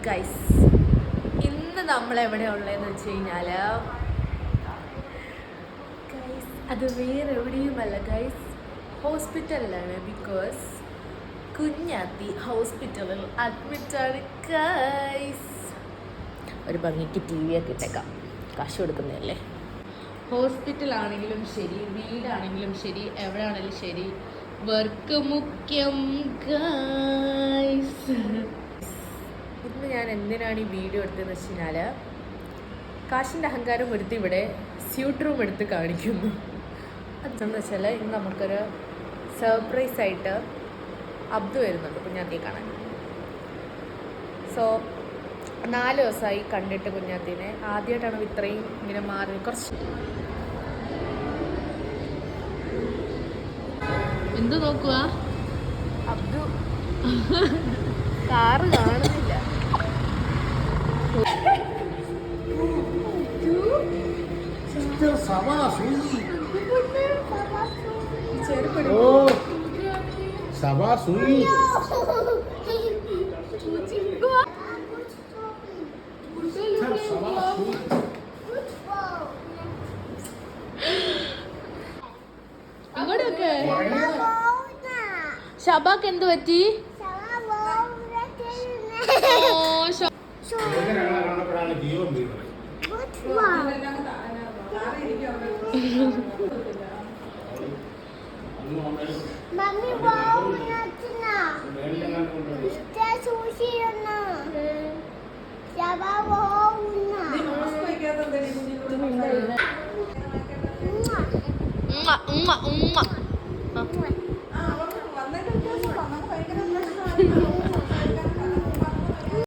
Guys, ഇന്ന് നമ്മൾ എവിടെ ഉള്ളതെന്ന് വെച്ച് കഴിഞ്ഞാൽ ഗൈസ് അത് വേറെ എവിടെയുമല്ല ഗൈസ്, ഹോസ്പിറ്റലിലാണ്. ബിക്കോസ് കുഞ്ഞാത്തി ഹോസ്പിറ്റലിൽ അഡ്മിറ്റാണ് ഗൈസ്. ഒരു ഭംഗിക്ക് ടി വി ഒക്കെ ഇട്ടേക്കാം, കാശ് കൊടുക്കുന്നതല്ലേ. ഹോസ്പിറ്റലാണെങ്കിലും ശരി, വീടാണെങ്കിലും ശരി, എവിടെയാണെങ്കിലും ശരി, വർക്ക് മുഖ്യം ഗൈസ്. ഇന്ന് ഞാൻ എന്തിനാണ് ഈ വീഡിയോ എടുത്തതെന്ന് വെച്ച് കഴിഞ്ഞാൽ, കാശിൻ്റെ അഹങ്കാരം എടുത്ത് ഇവിടെ സ്യൂട്ട് റൂം എടുത്ത് കാണിക്കുന്നു. അതെന്ന് വെച്ചാൽ ഇന്ന് നമുക്കൊരു സർപ്രൈസായിട്ട് അബ്ദു വരുന്നുണ്ട് കുഞ്ഞാത്തിയെ കാണാൻ. സോ 4 ദിവസമായി കണ്ടിട്ട് കുഞ്ഞാത്തിനെ. ആദ്യമായിട്ടാണ് ഇത്രയും ഇങ്ങനെ മാറി. കുറച്ച് എന്ത് നോക്കുക, അബ്ദു കാറ് കാണുന്നില്ല. ഇങ്ങോട്ടൊക്കെ ഷബാക്ക് എന്ത് പറ്റി?